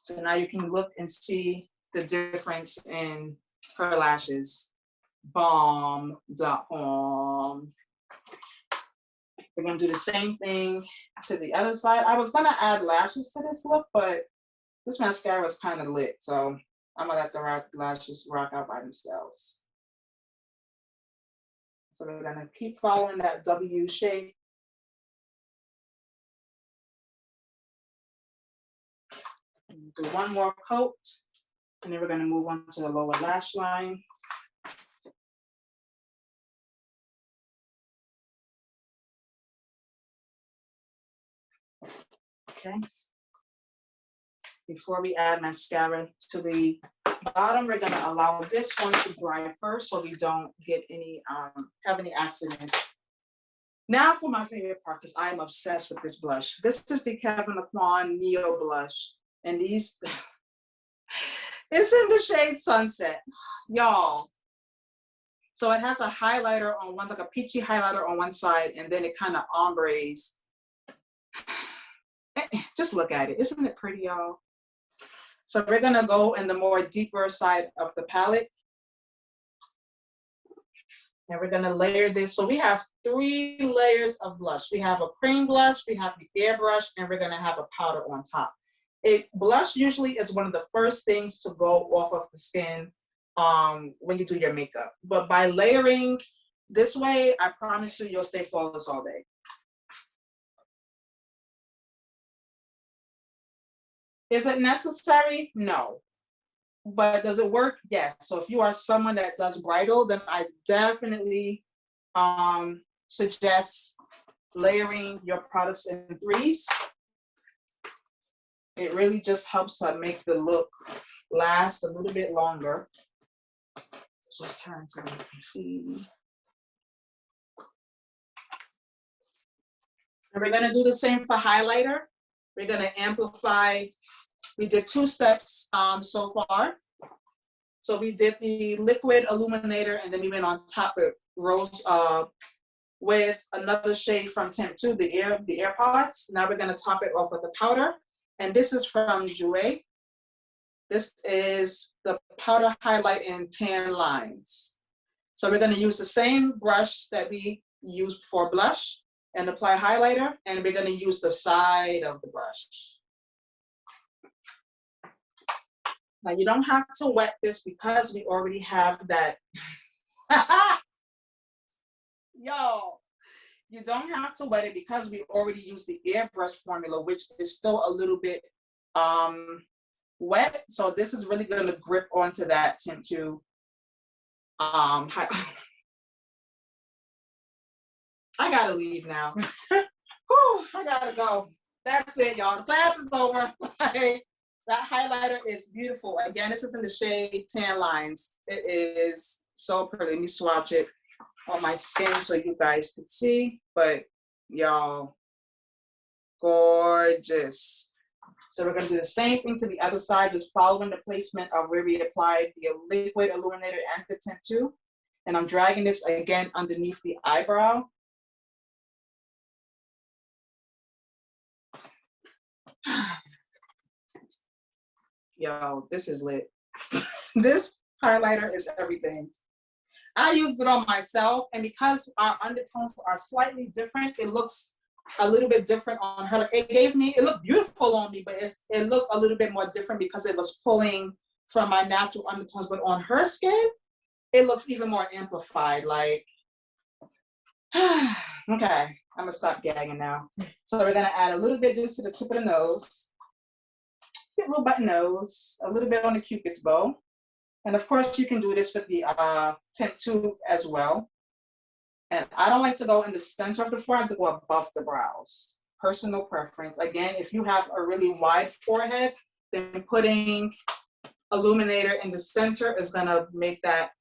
So now you can look and see the difference in her lashes. Bomb. We're gonna do the same thing to the other side. I was gonna add lashes to this look, but this mascara is kind of lit, so I'm gonna let the lashes rock out by themselves. So we're gonna keep following that W shape. Do one more coat, and then we're gonna move on to the lower lash line. Okay. Before we add mascara to the bottom, we're gonna allow this one to dry first so we don't get any have any accidents. Now for my favorite part, because I'm obsessed with this blush. This is the Kevyn Aucoin Neo Blush, and it's in the shade Sunset, y'all. So it has a highlighter on one, like a peachy highlighter on one side, and then it kind of ombres. Just look at it. Isn't it pretty, y'all? So we're gonna go in the more deeper side of the palette. And we're gonna layer this. So we have 3 layers of blush. We have a cream blush, we have the airbrush, and we're gonna have a powder on top. Blush usually is one of the first things to go off of the skin when you do your makeup. But by layering this way, I promise you, you'll stay flawless all day. Is it necessary? No. But does it work? Yes. So if you are someone that does bridal, then I definitely suggest layering your products in 3s. It really just helps to make the look last a little bit longer. Just turn so you can see. And we're gonna do the same for highlighter. We're gonna amplify. We did 2 steps so far. So we did the liquid illuminator, and then we went on top of rose with another shade from Temp 2, the AirPods. Now we're gonna top it off with the powder. And this is from Jouer. This is the powder highlight in tan lines. So we're gonna use the same brush that we used for blush and apply highlighter, and we're gonna use the side of the brush. Now you don't have to wet this because we already have that. Yo, you don't have to wet it because we already used the airbrush formula, which is still a little bit wet. So this is really going to grip onto that Temp 2. I gotta leave now. Whew, I gotta go. That's it, y'all. The class is over. That highlighter is beautiful. Again, this is in the shade Tan Lines. It is so pretty. Let me swatch it on my skin so you guys can see. But y'all, gorgeous. So we're gonna do the same thing to the other side, just following the placement of where we applied the liquid illuminator and the Temp 2. And I'm dragging this again underneath the eyebrow. Yo, this is lit. This highlighter is everything. I used it on myself, and because our undertones are slightly different, it looks a little bit different on her. Like it looked beautiful on me, but it looked a little bit more different because it was pulling from my natural undertones. But on her skin, it looks even more amplified. Like, okay, I'm gonna stop gagging now. So we're gonna add a little bit just to the tip of the nose. Get a little button nose, a little bit on the Cupid's bow. And of course you can do this with the Temp 2 as well. And I don't like to go in the center of the forehead, I have to go above the brows. Personal preference. Again, if you have a really wide forehead, then putting illuminator in the center is gonna make that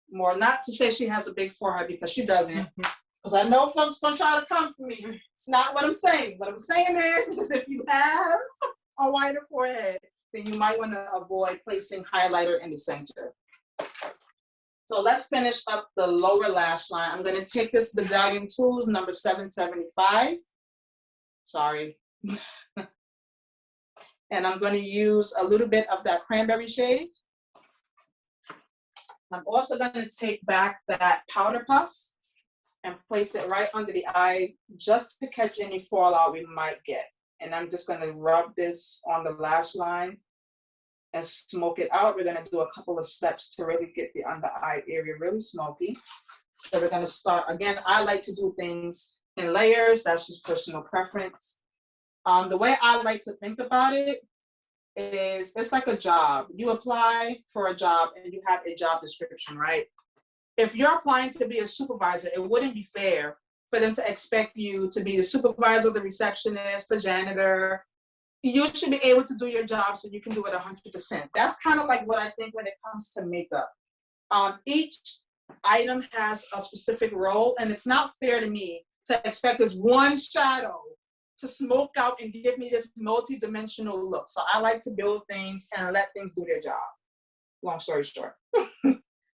more, not to say she has a big forehead because she doesn't. Because I know folks gonna try to come for me. It's not what I'm saying. What I'm saying is if you have a wider forehead, then you might want to avoid placing highlighter in the center. So let's finish up the lower lash line. I'm going to take this Bedazzling Tools number 775. Sorry. And I'm going to use a little bit of that cranberry shade. I'm also going to take back that powder puff and place it right under the eye just to catch any fallout we might get. And I'm just going to rub this on the lash line and smoke it out. We're going to do a couple of steps to really get the under eye area really smoky. So we're going to start, again, I like to do things in layers. That's just personal preference. The way I like to think about it is it's like a job. You apply for a job and you have a job description, right? If you're applying to be a supervisor, it wouldn't be fair for them to expect you to be the supervisor, the receptionist, the janitor. You should be able to do your job so you can do it 100%. That's kind of like what I think when it comes to makeup. Each item has a specific role, and it's not fair to me to expect this one shadow to smoke out and give me this multi-dimensional look. So I like to build things and let things do their job. Long story short.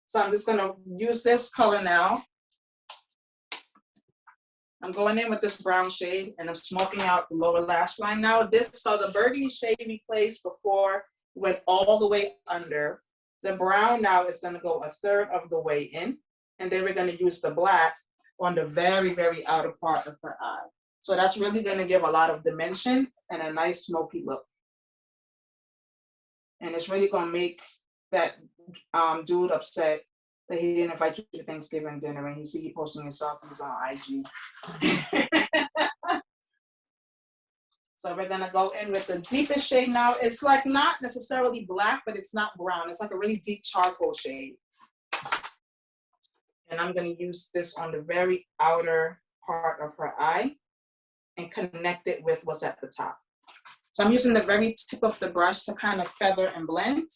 So I'm just gonna use this color now. I'm going in with this brown shade and I'm smoking out the lower lash line now. So the burgundy shade we placed before went all the way under. The brown now is gonna go 1/3 of the way in. And then we're gonna use the black on the very, very outer part of her eye. So that's really gonna give a lot of dimension and a nice smoky look. And it's really gonna make that dude upset that he didn't invite you to Thanksgiving dinner and he see you posting yourself and he's on IG. So we're gonna go in with the deepest shade now. It's like not necessarily black, but it's not brown. It's like a really deep charcoal shade. And I'm gonna use this on the very outer part of her eye and connect it with what's at the top. So I'm using the very tip of the brush to kind of feather and blend.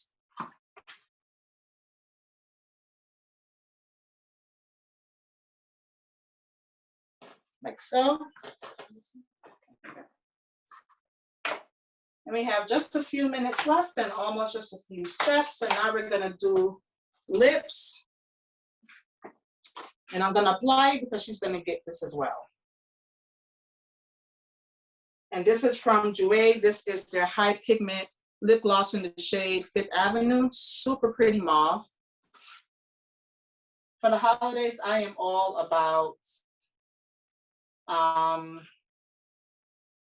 like so. And we have just a few minutes left and almost just a few steps. And now we're gonna do lips. And I'm gonna apply it because she's gonna get this as well. And this is from Jouer. This is their high pigment lip gloss in the shade Fifth Avenue. Super pretty mauve. For the holidays, I am all about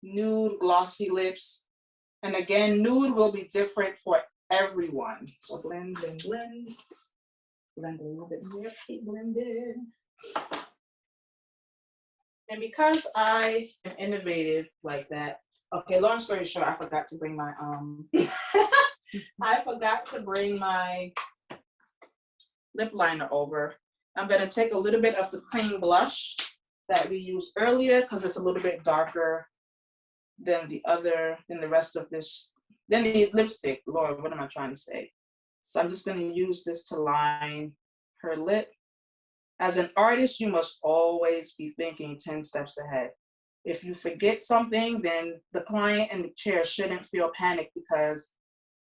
nude glossy lips. And again, nude will be different for everyone. So blend, blend, blend. Blend a little bit more, keep blended. And because I am innovative like that, okay, long story short, I forgot to bring my, I forgot to bring my lip liner over. I'm gonna take a little bit of the cream blush that we used earlier because it's a little bit darker than the rest of this, than the lipstick. Lord, what am I trying to say? So I'm just gonna use this to line her lip. As an artist, you must always be thinking 10 steps ahead. If you forget something, then the client and the chair shouldn't feel panicked because,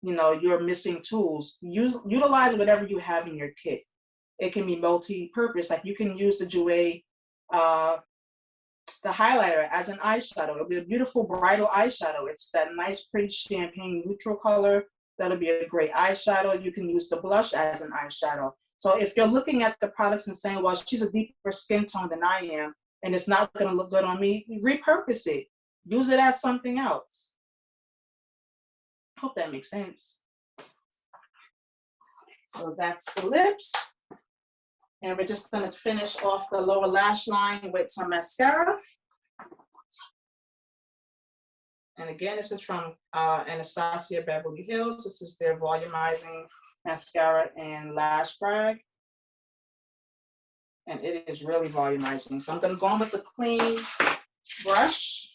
you know, you're missing tools. Utilize whatever you have in your kit. It can be multi-purpose. Like you can use the Jouer, the highlighter as an eyeshadow. It'll be a beautiful bridal eyeshadow. It's that nice, pretty champagne neutral color. That'll be a great eyeshadow. You can use the blush as an eyeshadow. So if you're looking at the products and saying, well, she's a deeper skin tone than I am, and it's not gonna look good on me, repurpose it. Use it as something else. Hope that makes sense. So that's the lips. And we're just gonna finish off the lower lash line with some mascara. And again, this is from Anastasia Beverly Hills. This is their volumizing mascara and lash brag. And it is really volumizing. So I'm gonna go in with the clean brush.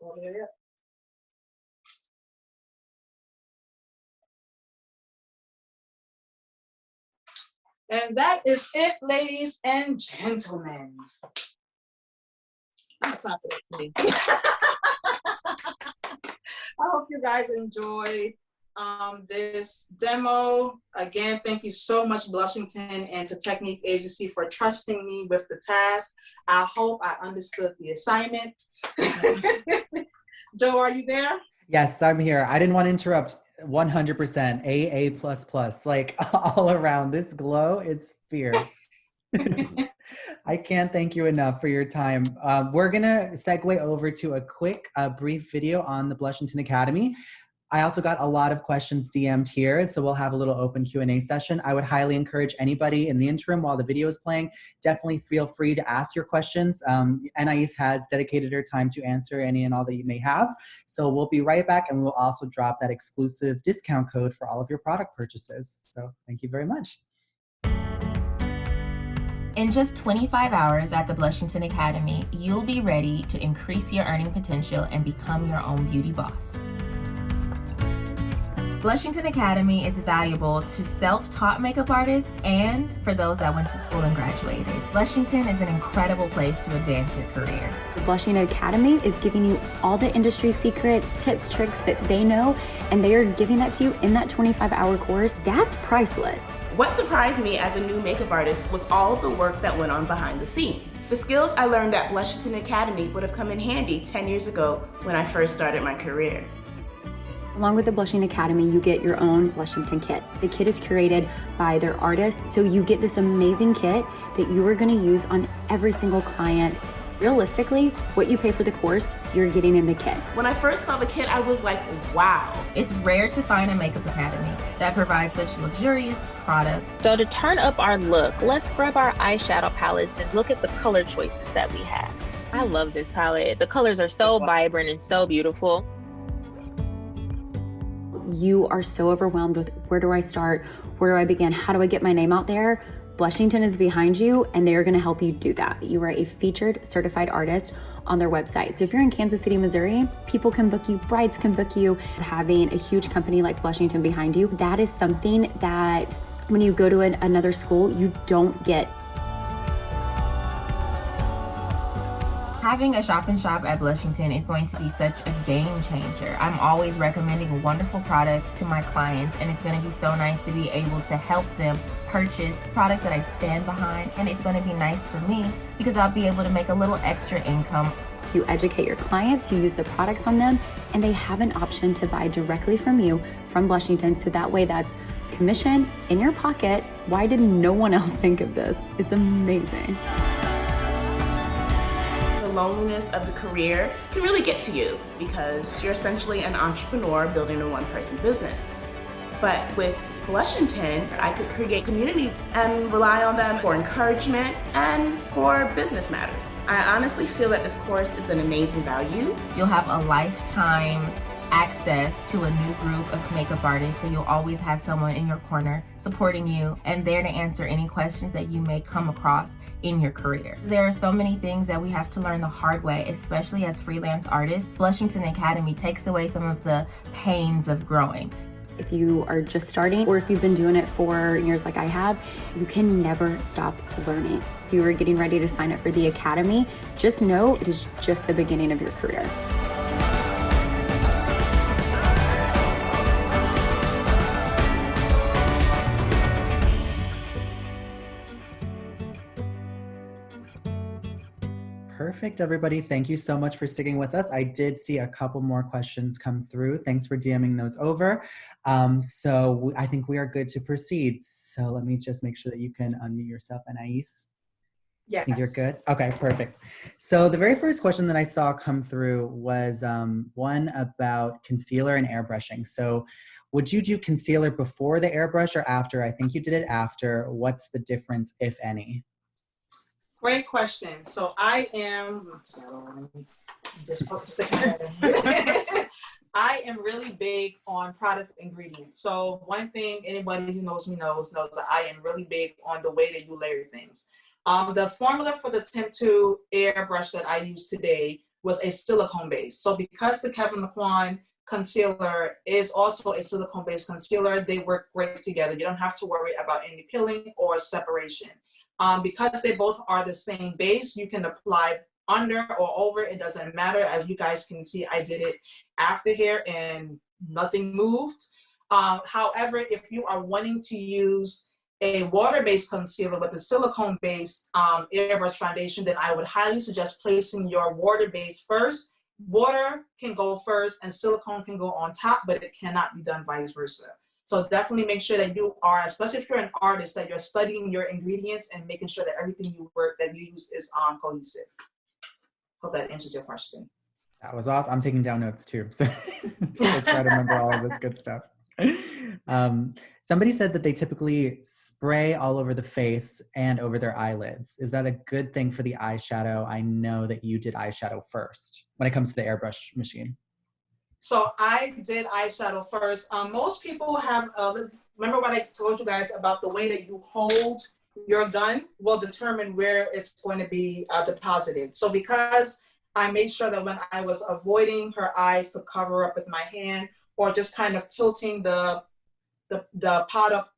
Over there. And that is it, ladies and gentlemen. I'm clapping it to me. I hope you guys enjoyed this demo. Again, thank you so much, Blushington and to Teknique Agency for trusting me with the task. I hope I understood the assignment. Joe, are you there? Yes, I'm here. I didn't want to interrupt. 100% AA++, like all around. This glow is fierce. I can't thank you enough for your time. We're gonna segue over to a quick, brief video on the Blushington Academy. I also got a lot of questions DM'd here, so we'll have a little open Q&A session. I would highly encourage anybody in the interim while the video is playing, definitely feel free to ask your questions. Anais has dedicated her time to answer any and all that you may have. So we'll be right back, and we'll also drop that exclusive discount code for all of your product purchases. So thank you very much. In just 25 hours at the Blushington Academy, you'll be ready to increase your earning potential and become your own beauty boss. Blushington Academy is valuable to self-taught makeup artists and for those that went to school and graduated. Blushington is an incredible place to advance your career. The Blushington Academy is giving you all the industry secrets, tips, tricks that they know, and they are giving that to you in that 25-hour course. That's priceless. What surprised me as a new makeup artist was all of the work that went on behind the scenes. The skills I learned at Blushington Academy would have come in handy 10 years ago when I first started my career. Along with the Blushington Academy, you get your own Blushington kit. The kit is curated by their artists, so you get this amazing kit that you are gonna use on every single client. Realistically, what you pay for the course, you're getting in the kit. When I first saw the kit, I was like, wow. It's rare to find a makeup academy that provides such luxurious products. So to turn up our look, let's grab our eyeshadow palettes and look at the color choices that we have. I love this palette. The colors are so vibrant and so beautiful. You are so overwhelmed with where do I start? Where do I begin? How do I get my name out there? Blushington is behind you and they are gonna help you do that. You are a featured certified artist on their website. So if you're in Kansas City, Missouri, people can book you, brides can book you. Having a huge company like Blushington behind you, that is something that when you go to another school, you don't get. Having a shop in shop at Blushington is going to be such a game changer. I'm always recommending wonderful products to my clients, and it's going to be so nice to be able to help them purchase products that I stand behind, and it's going to be nice for me because I'll be able to make a little extra income. You educate your clients, you use the products on them, and they have an option to buy directly from you, from Blushington, so that way that's commission in your pocket. Why did no one else think of this? It's amazing. Loneliness of the career can really get to you because you're essentially an entrepreneur building a one-person business. But with Blushington, I could create community and rely on them for encouragement and for business matters. I honestly feel that this course is an amazing value. You'll have a lifetime access to a new group of makeup artists, so you'll always have someone in your corner supporting you and there to answer any questions that you may come across in your career. There are so many things that we have to learn the hard way, especially as freelance artists. Blushington Academy takes away some of the pains of growing. If you are just starting, or if you've been doing it for years like I have, you can never stop learning. If you are getting ready to sign up for the Academy, just know it is just the beginning of your career. Perfect, everybody. Thank you so much for sticking with us. I did see a couple more questions come through. Thanks for DMing those over. So I think we are good to proceed. So let me just make sure that you can unmute yourself, Anais. Yes. I think you're good? Okay, perfect. So the very first question that I saw come through was one about concealer and airbrushing. So would you do concealer before the airbrush or after? I think you did it after. What's the difference, if any? Great question. So I am, just stick it. I am really big on product ingredients. So one thing anybody who knows me knows that I am really big on the way that you layer things. The formula for the Tint 2 airbrush that I used today was a silicone base. So because the Kevin Laquan concealer is also a silicone based concealer, they work great together. You don't have to worry about any peeling or separation. Because they both are the same base, you can apply under or over, it doesn't matter. As you guys can see, I did it after here and nothing moved. However, if you are wanting to use a water-based concealer with a silicone-based airbrush foundation, then I would highly suggest placing your water base first. Water can go first and silicone can go on top, but it cannot be done vice versa. So definitely make sure that you are, especially if you're an artist, that you're studying your ingredients and making sure that everything that you use is cohesive. Hope that answers your question. That was awesome. I'm taking down notes too. So just try to remember all of this good stuff. Somebody said that they typically spray all over the face and over their eyelids. Is that a good thing for the eyeshadow? I know that you did eyeshadow first when it comes to the airbrush machine. So I did eyeshadow first. Most people have, remember what I told you guys about the way that you hold your gun will determine where it's going to be deposited. So because I made sure that when I was avoiding her eyes to cover up with my hand or just kind of tilting the pot up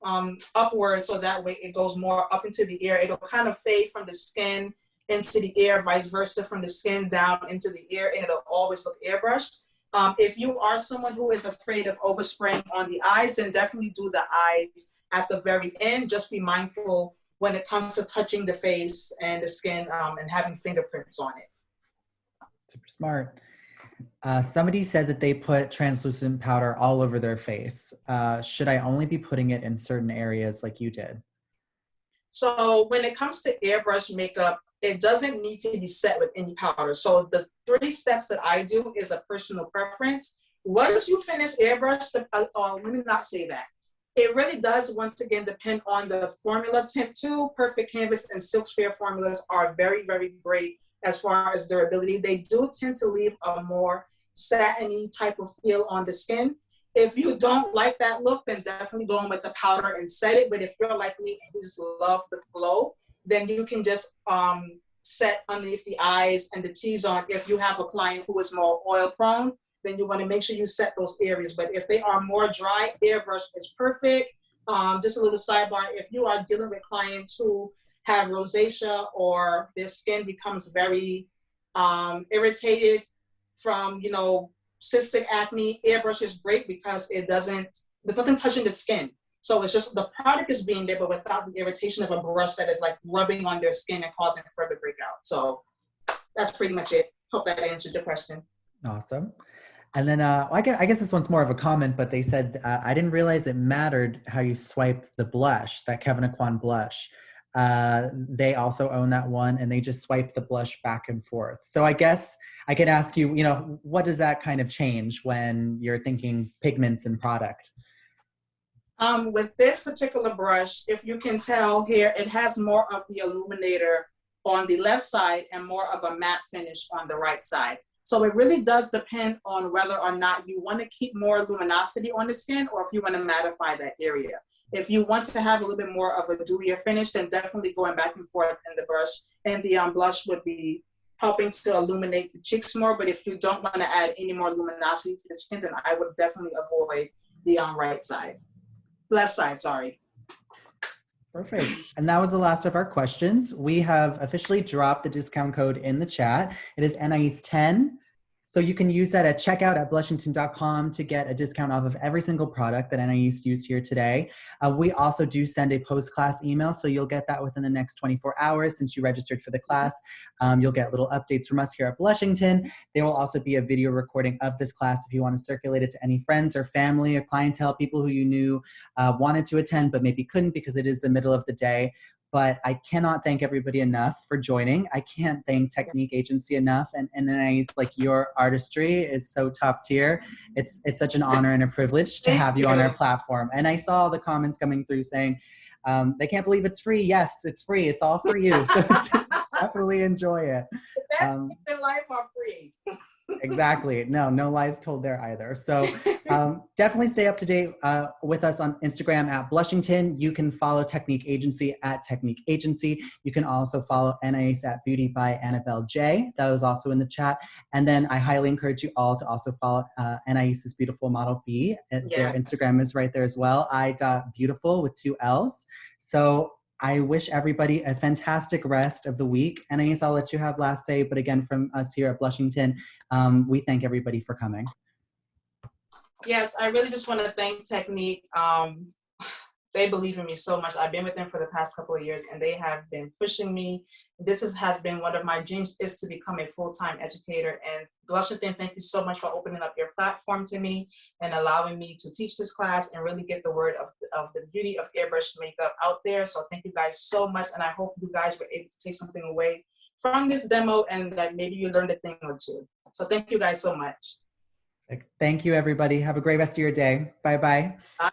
upward so that way it goes more up into the ear, it'll kind of fade from the skin into the ear, vice versa from the skin down into the ear, and it'll always look airbrushed. If you are someone who is afraid of overspraying on the eyes, then definitely do the eyes at the very end. Just be mindful when it comes to touching the face and the skin and having fingerprints on it. Super smart. Somebody said that they put translucent powder all over their face. Should I only be putting it in certain areas like you did? So when it comes to airbrush makeup, it doesn't need to be set with any powder. So the 3 steps that I do is a personal preference. Once you finish airbrush, let me not say that. It really does, once again, depend on the formula. Tint 2, Perfect Canvas, and Silk Sphere formulas are very, very great as far as durability. They do tend to leave a more satiny type of feel on the skin. If you don't like that look, then definitely go in with the powder and set it. But if you're like me and you just love the glow, then you can just set underneath the eyes and the T-zone. If you have a client who is more oil prone, then you want to make sure you set those areas. But if they are more dry, airbrush is perfect. Just a little sidebar, if you are dealing with clients who have rosacea or their skin becomes very irritated from, you know, cystic acne, Airbrush is great because there's nothing touching the skin. So it's just the product is being there, but without the irritation of a brush that is like rubbing on their skin and causing further breakout. So that's pretty much it. Hope that answered your question. Awesome. And then I guess this one's more of a comment, but they said, I didn't realize it mattered how you swipe the blush, that Kevin Aquan blush. They also own that one, and they just swipe the blush back and forth. So I guess I could ask you, you know, what does that kind of change when you're thinking pigments and product? With this particular brush, if you can tell here, it has more of the illuminator on the left side and more of a matte finish on the right side. So it really does depend on whether or not you want to keep more luminosity on the skin or if you want to mattify that area. If you want to have a little bit more of a dewier finish, then definitely going back and forth in the brush and the blush would be helping to illuminate the cheeks more. But if you don't want to add any more luminosity to the skin, then I would definitely avoid the left side, sorry. Perfect. And that was the last of our questions. We have officially dropped the discount code in the chat. It is Anais 10. So you can use that at checkout at blushington.com to get a discount off of every single product that Anais used here today. We also do send a post-class email, so you'll get that within the next 24 hours since you registered for the class. You'll get little updates from us here at Blushington. There will also be a video recording of this class if you want to circulate it to any friends or family or clientele, people who you knew wanted to attend but maybe couldn't because it is the middle of the day. But I cannot thank everybody enough for joining. I can't thank Teknique Agency enough. And Anais, like, your artistry is so top tier. It's such an honor and a privilege to have you on our platform. And I saw the comments coming through saying, they can't believe it's free. Yes, it's free. It's all for you. So definitely enjoy it. The best things in life are free. Exactly. No lies told there either. So definitely stay up to date with us on Instagram at Blushington. You can follow Teknique Agency at Teknique Agency. You can also follow Anais at Beauty by Annabelle J. That was also in the chat. And then I highly encourage you all to also follow Anais's Beautiful Model B. Their Instagram is right there as well. I.beautiful with 2 L's. So I wish everybody a fantastic rest of the week. Anais, I'll let you have last say, but again, from us here at Blushington, we thank everybody for coming. Yes, I really just want to thank Teknique. They believe in me so much. I've been with them for the past couple of years, and they have been pushing me. This has been one of my dreams, is to become a full-time educator. And Blushington, thank you so much for opening up your platform to me and allowing me to teach this class and really get the word of the beauty of airbrush makeup out there. So thank you guys so much, and I hope you guys were able to take something away from this demo and that maybe you learned a thing or two. So thank you guys so much. Thank you, everybody. Have a great rest of your day. Bye-bye. Bye.